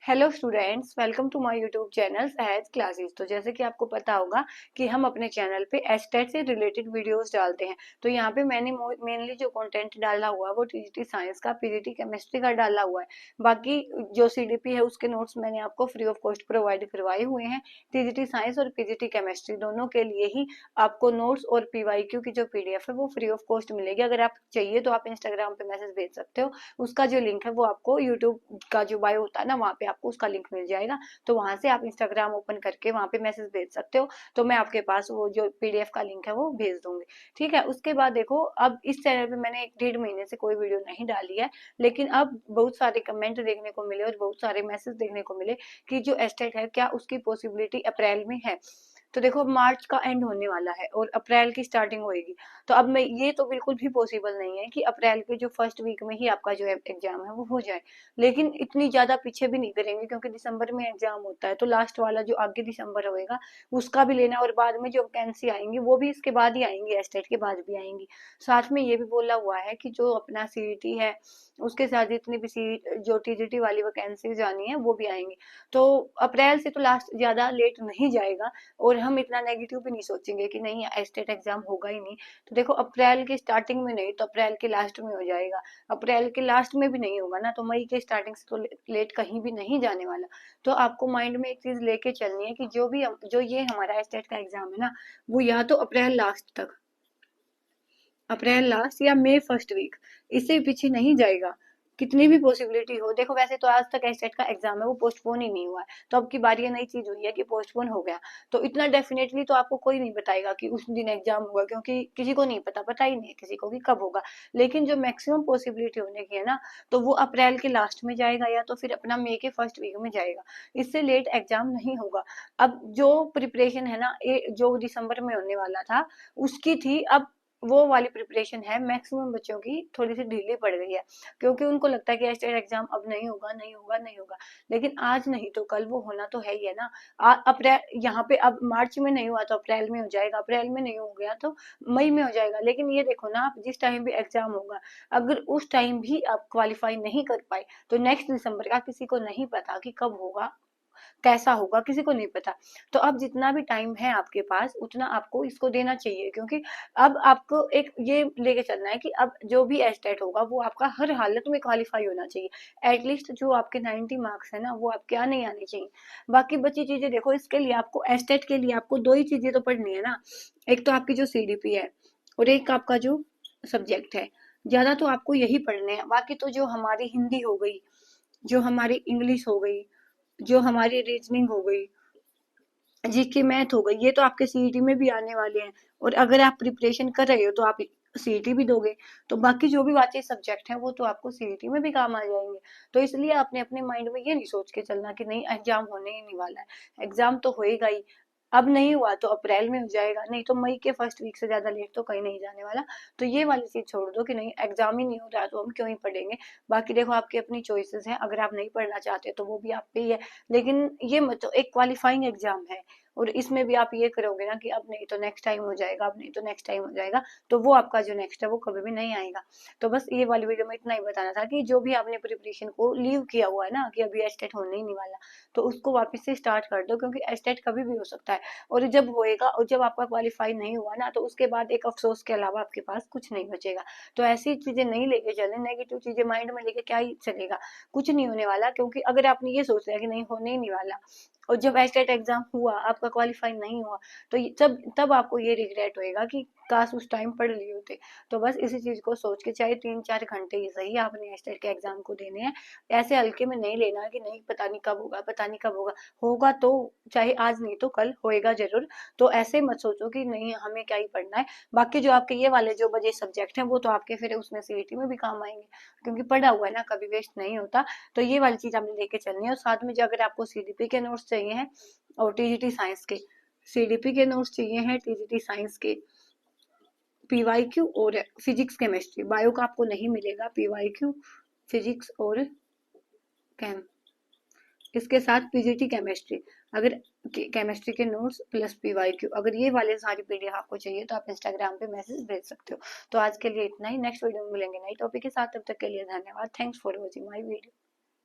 Hello students, welcome to my YouTube channel Sahaj classes. तो जैसे कि आपको पता होगा कि हम अपने चैनल पे एस्टेट से रिलेटेड वीडियोस डालते हैं। तो यहाँ पे मैंने मेनली जो कंटेंट डाला हुआ है वो टीजीटी साइंस का, पीजीटी केमिस्ट्री का डाला हुआ है। बाकी जो सीडीपी है उसके नोट्स मैंने आपको फ्री ऑफ कॉस्ट प्रोवाइड करवाए हुए हैं। टीजीटी साइंस और पीजीटी केमिस्ट्री दोनों के लिए ही आपको नोट्स और पीवाईक्यू की जो पीडीएफ है वो फ्री ऑफ कॉस्ट मिलेगी। अगर आप चाहिए तो आप इंस्टाग्राम पे मैसेज भेज सकते हो। उसका जो लिंक है वो आपको यूट्यूब का जो बायो होता है ना, वहाँ पे आपको उसका लिंक मिल जाएगा। तो वहां से आप इंस्टाग्राम ओपन करके वहां पे मैसेज भेज सकते हो। तो मैं आपके पास वो जो पीडीएफ का लिंक है वो भेज दूंगी। ठीक है। उसके बाद देखो, अब इस चैनल पे मैंने 1-1.5 महीने से कोई वीडियो नहीं डाली है, लेकिन अब बहुत सारे कमेंट देखने को मिले और बहुत सारे मैसेज देखने को मिले कि जो एस्टेट है क्या उसकी पॉसिबिलिटी अप्रैल में है। तो देखो, अब मार्च का एंड होने वाला है और अप्रैल की स्टार्टिंग होएगी। तो अब मैं ये तो बिल्कुल भी पॉसिबल नहीं है कि अप्रैल के जो फर्स्ट वीक में ही आपका जो एग्जाम है वो हो जाए। लेकिन इतनी ज्यादा पीछे भी नहीं करेंगे, क्योंकि दिसंबर में एग्जाम होता है। तो लास्ट वाला जो आगे दिसंबर होएगा उसका भी लेना, और बाद में जो वैकेंसी आएंगी वो भी इसके बाद ही आएंगी, एस्टेट के बाद भी आएंगी। साथ में ये भी बोला हुआ है कि जो अपना सीईटी है उसके साथ जितनी भी सी जो टीजीटी वाली वैकेंसीज आनी है वो भी आएंगी। तो अप्रैल से तो लास्ट ज्यादा लेट नहीं जाएगा। और हम इतना नेगेटिव भी नहीं सोचेंगे कि नहीं एस्टेट एग्जाम होगा ही नहीं। तो देखो, अप्रैल के स्टार्टिंग में नहीं तो अप्रैल के लास्ट में हो जाएगा। अप्रैल के लास्ट में भी नहीं होगा ना तो मई के स्टार्टिंग से तो लेट कहीं भी नहीं जाने वाला। तो आपको माइंड में एक चीज लेके चलनी है कि जो ये हमारा एस्टेट का एग्जाम है ना, वो या तो अप्रैल लास्ट तक, अप्रैल लास्ट या मई फर्स्ट वीक, इससे पीछे नहीं जाएगा। कितनी भी पॉसिबिलिटी हो, देखो वैसे तो आज तक एस्टेट का एग्जाम है वो पोस्टपोन ही नहीं हुआ है। तो अब की बार ये नई चीज हुई है कि पोस्टपोन हो गया। तो इतना डेफिनेटली तो आपको कोई नहीं बताएगा कि उस दिन एग्जाम होगा, क्योंकि किसी को नहीं पता, पता ही नहीं है किसी को कि कब होगा। लेकिन जो मैक्सिमम पॉसिबिलिटी होने की है ना, तो वो अप्रैल के लास्ट में जाएगा या तो फिर अपना मई के फर्स्ट वीक में जाएगा। इससे लेट एग्जाम नहीं होगा। अब जो प्रिपरेशन है ना, जो दिसंबर में होने वाला था उसकी थी, अब वो वाली प्रिपरेशन है मैक्सिमम बच्चों की थोड़ी सी ढीली पड़ गई है, क्योंकि उनको लगता है कि एस्टेट एग्जाम अब नहीं होगा, नहीं होगा, नहीं होगा। लेकिन आज नहीं तो कल वो होना तो है ही है ना। अप्रैल यहाँ पे अब मार्च में नहीं हुआ तो अप्रैल में हो जाएगा, अप्रैल में नहीं हो गया तो मई में हो जाएगा। लेकिन ये देखो ना, आप जिस टाइम भी एग्जाम होगा, अगर उस टाइम भी आप क्वालिफाई नहीं कर पाए तो नेक्स्ट दिसंबर का किसी को नहीं पता कि कब होगा, कैसा होगा, किसी को नहीं पता। तो अब जितना भी टाइम है आपके पास उतना आपको इसको देना चाहिए, क्योंकि अब आपको एक ये लेके चलना है कि अब जो भी एस्टेट होगा वो आपका हर हालत में क्वालिफाई होना चाहिए। एटलीस्ट जो आपके 90 मार्क्स है ना वो आपके आने ही आने चाहिए। बाकी बची चीजें देखो, इसके लिए आपको एस्टेट के लिए आपको दो ही चीजें तो पढ़नी है ना। एक तो आपकी जो सीडीपी है और एक आपका जो सब्जेक्ट है। ज्यादा तो आपको यही पढ़ने हैं। बाकी तो जो हमारी हिंदी हो गई, जो हमारी इंग्लिश हो गई, जो हमारी रीजनिंग हो गई, जीके मैथ हो गई, ये तो आपके सीईटी में भी आने वाले हैं। और अगर आप प्रिपरेशन कर रहे हो तो आप सीईटी भी दोगे। तो बाकी जो भी बाकी सब्जेक्ट हैं वो तो आपको सीईटी में भी काम आ जाएंगे। तो इसलिए आपने अपने माइंड में ये नहीं सोच के चलना कि नहीं एग्जाम होने ही नहीं वाला है। एग्जाम तो होएगा ही। अब नहीं हुआ तो अप्रैल में हो जाएगा, नहीं तो मई के फर्स्ट वीक से ज्यादा लेट तो कहीं नहीं जाने वाला। तो ये वाली चीज छोड़ दो कि नहीं एग्जाम ही नहीं हो रहा तो हम क्यों ही पढ़ेंगे। बाकी देखो, आपकी अपनी चॉइसेस हैं, अगर आप नहीं पढ़ना चाहते तो वो भी आप पे ही है। लेकिन ये मत, एक क्वालिफाइंग एग्जाम है और इसमें भी आप ये करोगे ना कि अब नहीं तो नेक्स्ट टाइम हो जाएगा, अब नहीं तो नेक्स्ट टाइम हो जाएगा, तो वो आपका जो नेक्स्ट है वो कभी भी नहीं आएगा। तो बस ये वाली वीडियो में इतना ही बताना था कि जो भी आपने प्रिपरेशन को लीव किया हुआ है ना कि अभी एस्टेट होने ही नहीं वाला, तो उसको वापस से स्टार्ट कर दो, क्योंकि एस्टेट कभी भी हो सकता है। और जब होएगा और जब आपका क्वालिफाई नहीं हुआ ना, तो उसके बाद एक अफसोस के अलावा आपके पास कुछ नहीं बचेगा। तो ऐसी चीजें नहीं लेके चले, नेगेटिव चीजें माइंड में लेके क्या ही चलेगा। कुछ नहीं होने वाला, क्योंकि अगर आपने ये सोच लिया कि नहीं होने ही नहीं वाला और जब एस्टेट एग्जाम हुआ आपका क्वालिफाई नहीं हुआ, तो तब तब आपको ये रिग्रेट होएगा कि काश उस टाइम पढ़ लिए होते। तो बस इसी चीज को सोच के, चाहे 3-4 घंटे ही सही आपने एस्टेट के एग्जाम को देने हैं। ऐसे हल्के में नहीं लेना कि नहीं पता नहीं कब होगा, पता नहीं कब होगा। होगा तो चाहे आज नहीं तो कल होएगा जरूर। तो ऐसे मत सोचो कि नहीं हमें क्या ही पढ़ना है। बाकी जो आपके ये वाले जो बचे सब्जेक्ट हैं वो तो आपके फिर उसमें सीईटी में भी काम आएंगे, क्योंकि पढ़ा हुआ है ना, कभी वेस्ट नहीं होता। तो ये वाली चीज आपने लेके चलनी है। और साथ में जो अगर आपको सीडीपी के नोट्स चाहिए हैं और टीजीटी साइंस के, सीडीपी के नोट्स चाहिए हैं, टीजीटी साइंस के, पीवाईक्यू और फिजिक्स केमिस्ट्री, बायो का आपको नहीं मिलेगा, पीवाईक्यू फिजिक्स और केम, इसके साथ पीजीटी केमिस्ट्री, अगर केमिस्ट्री के नोट्स प्लस पीवाईक्यू, अगर ये वाले सारी पीडीएफ आपको चाहिए तो आप इंस्टाग्राम पे मैसेज भेज सकते हो। तो आज के लिए इतना ही, नेक्स्ट वीडियो में मिलेंगे नई टॉपिक के साथ, तब तक के लिए धन्यवाद। Thanks for watching my video.